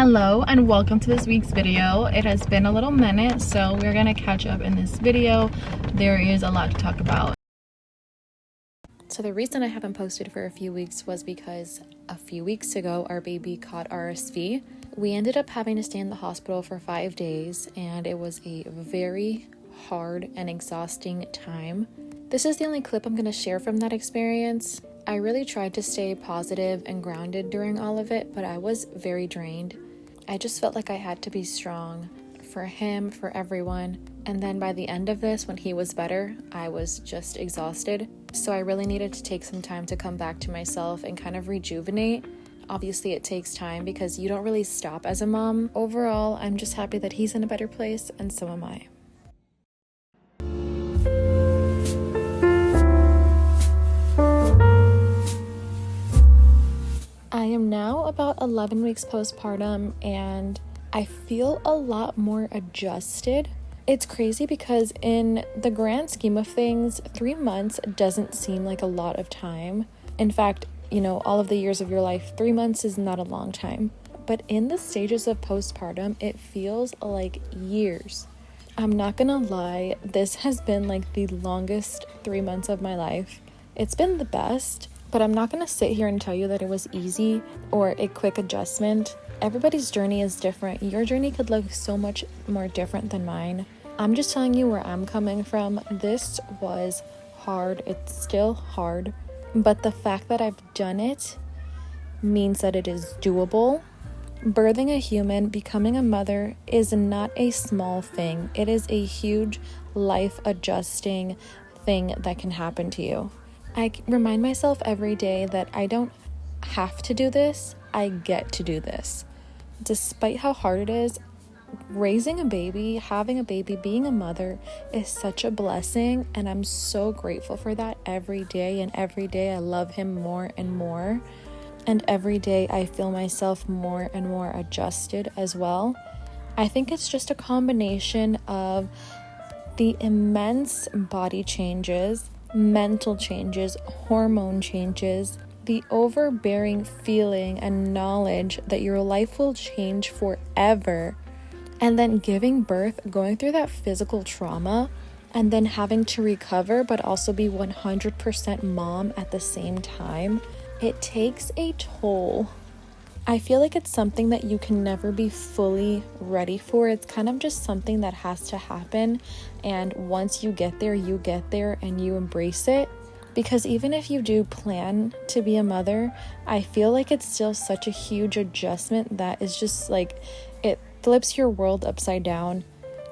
Hello and welcome to this week's video. It has been a little minute, so we're gonna catch up in this video. There is a lot to talk about. So the reason I haven't posted for a few weeks was because a few weeks ago our baby caught RSV. We ended up having to stay in the hospital for 5 days, and it was a very hard and exhausting time. This is the only clip I'm gonna share from that experience. I really tried to stay positive and grounded during all of it, but I was very drained. I just felt like I had to be strong for him, for everyone. And then by the end of this, when he was better, I was just exhausted. So I really needed to take some time to come back to myself and kind of rejuvenate. Obviously, it takes time because you don't really stop as a mom. Overall, I'm just happy that he's in a better place, and so am I. I am now about 11 weeks postpartum, and I feel a lot more adjusted. It's crazy because in the grand scheme of things, 3 months doesn't seem like a lot of time. In fact, all of the years of your life, 3 months is not a long time. But in the stages of postpartum, it feels like years. I'm not gonna lie, this has been like the longest 3 months of my life. It's been the best, but I'm not gonna sit here and tell you that it was easy or a quick adjustment. Everybody's journey is different. Your journey could look so much more different than mine. I'm just telling you where I'm coming from. This was hard. It's still hard. But the fact that I've done it means that it is doable. Birthing a human, becoming a mother is not a small thing. It is a huge life-adjusting thing that can happen to you. I remind myself every day that I don't have to do this. I get to do this. Despite how hard it is, raising a baby, having a baby, being a mother is such a blessing, and I'm so grateful for that every day. And every day I love him more and more. And every day I feel myself more and more adjusted as well. I think it's just a combination of the immense body changes, mental changes, hormone changes, the overbearing feeling and knowledge that your life will change forever, and then giving birth, going through that physical trauma, and then having to recover but also be 100% mom at the same time. It takes a toll. I feel like it's something that you can never be fully ready for. It's kind of just something that has to happen, and once you get there and you embrace it. Because even if you do plan to be a mother, I feel like it's still such a huge adjustment that is just like, it flips your world upside down,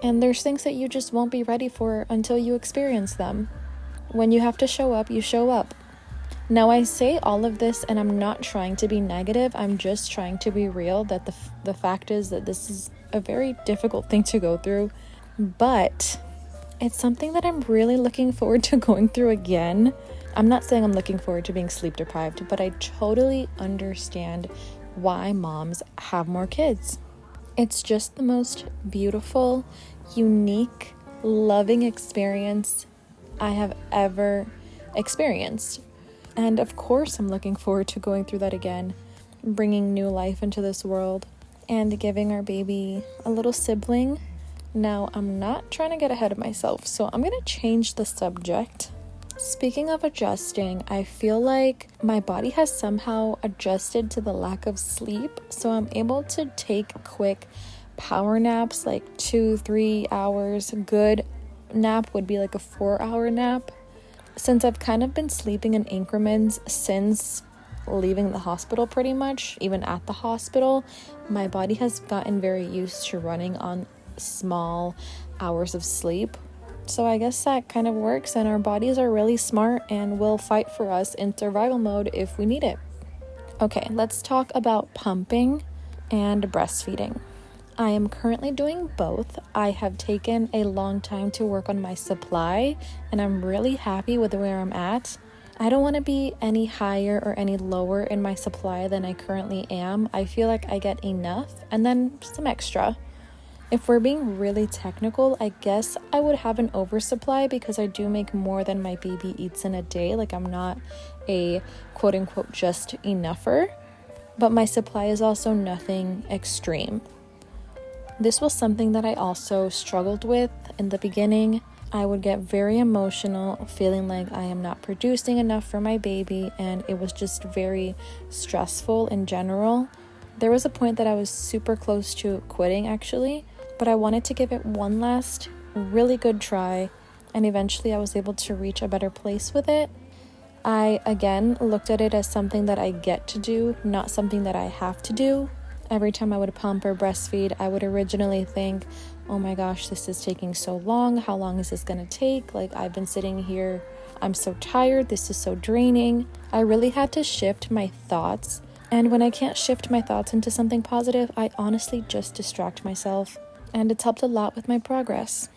and there's things that you just won't be ready for until you experience them. When you have to show up, you show up. Now, I say all of this and I'm not trying to be negative. I'm just trying to be real that the fact is that this is a very difficult thing to go through, but it's something that I'm really looking forward to going through again. I'm not saying I'm looking forward to being sleep deprived, but I totally understand why moms have more kids. It's just the most beautiful, unique, loving experience I have ever experienced. And of course, I'm looking forward to going through that again, bringing new life into this world and giving our baby a little sibling. Now, I'm not trying to get ahead of myself, so I'm going to change the subject. Speaking of adjusting, I feel like my body has somehow adjusted to the lack of sleep, so I'm able to take quick power naps, like 2-3 hours. Good nap would be like a 4-hour nap. Since I've kind of been sleeping in increments since leaving the hospital pretty much, even at the hospital, my body has gotten very used to running on small hours of sleep. So I guess that kind of works, and our bodies are really smart and will fight for us in survival mode if we need it. Okay, let's talk about pumping and breastfeeding. I am currently doing both. I have taken a long time to work on my supply, and I'm really happy with where I'm at. I don't want to be any higher or any lower in my supply than I currently am. I feel like I get enough and then some extra. If we're being really technical, I guess I would have an oversupply because I do make more than my baby eats in a day. Like, I'm not a quote-unquote just enougher. but my supply is also nothing extreme. This was something that I also struggled with in the beginning. I would get very emotional, feeling like I am not producing enough for my baby, and it was just very stressful in general. There was a point that I was super close to quitting actually, but I wanted to give it one last really good try, and eventually I was able to reach a better place with it. I again looked at it as something that I get to do, not something that I have to do. Every time I would pump or breastfeed, I would originally think, oh my gosh, this is taking so long. How long is this gonna take? Like, I've been sitting here, I'm so tired, this is so draining. I really had to shift my thoughts. And when I can't shift my thoughts into something positive, I honestly just distract myself. And it's helped a lot with my progress.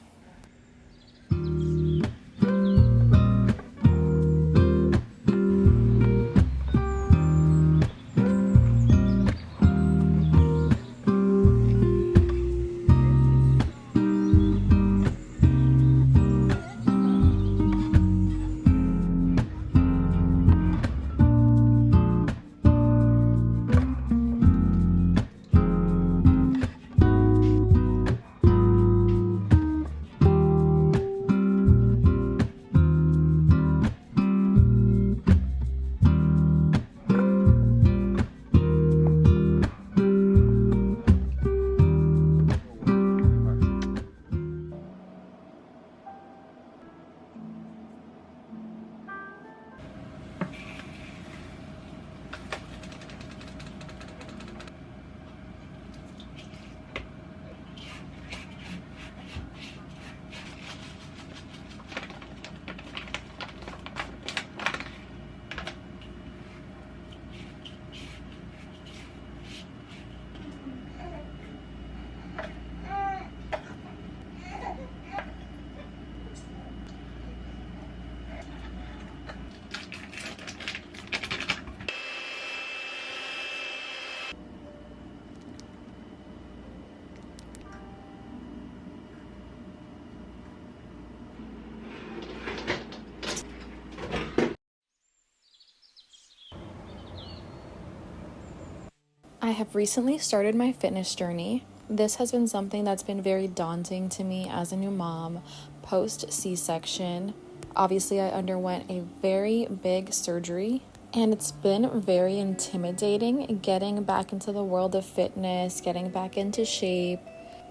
I have recently started my fitness journey. This has been something that's been very daunting to me as a new mom post C-section. Obviously, I underwent a very big surgery, and it's been very intimidating getting back into the world of fitness, getting back into shape,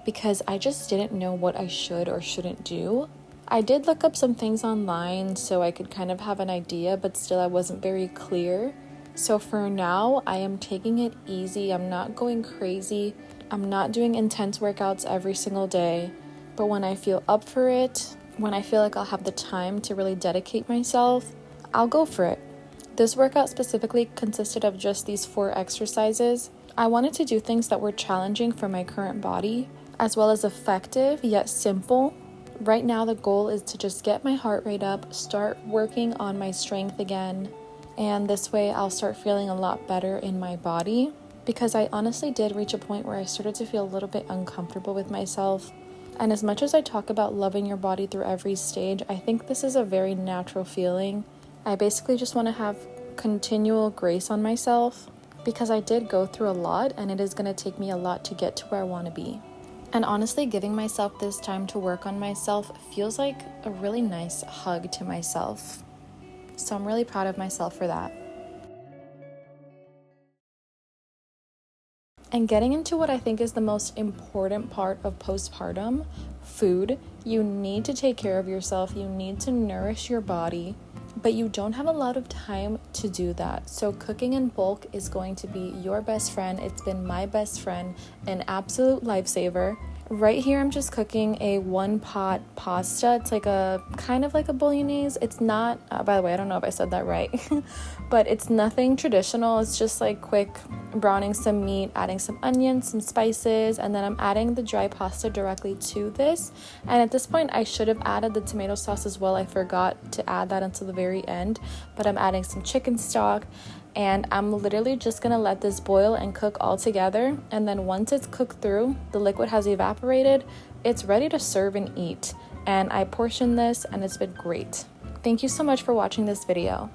because I just didn't know what I should or shouldn't do. I did look up some things online so I could kind of have an idea, but still I wasn't very clear. So for now, I am taking it easy. I'm not going crazy. I'm not doing intense workouts every single day. But when I feel up for it, when I feel like I'll have the time to really dedicate myself, I'll go for it. This workout specifically consisted of just these 4 exercises. I wanted to do things that were challenging for my current body, as well as effective yet simple. Right now, the goal is to just get my heart rate up, start working on my strength again. And this way I'll start feeling a lot better in my body, because I honestly did reach a point where I started to feel a little bit uncomfortable with myself. And as much as I talk about loving your body through every stage, I think this is a very natural feeling. I basically just want to have continual grace on myself, because I did go through a lot, and it is going to take me a lot to get to where I want to be. And honestly, giving myself this time to work on myself feels like a really nice hug to myself. So I'm really proud of myself for that. And getting into what I think is the most important part of postpartum, food. You need to take care of yourself. You need to nourish your body, but you don't have a lot of time to do that. So cooking in bulk is going to be your best friend. It's been my best friend, an absolute lifesaver. Right here, I'm just cooking a 1-pot pasta. It's like a kind of like a bolognese. It's not, by the way, I don't know if I said that right, but it's nothing traditional. It's just like quick browning some meat, adding some onions, some spices, and then I'm adding the dry pasta directly to this. And at this point, I should have added the tomato sauce as well. I forgot to add that until the very end, but I'm adding some chicken stock. And I'm literally just gonna let this boil and cook all together. And then once it's cooked through, the liquid has evaporated, it's ready to serve and eat. And I portioned this, and it's been great. Thank you so much for watching this video.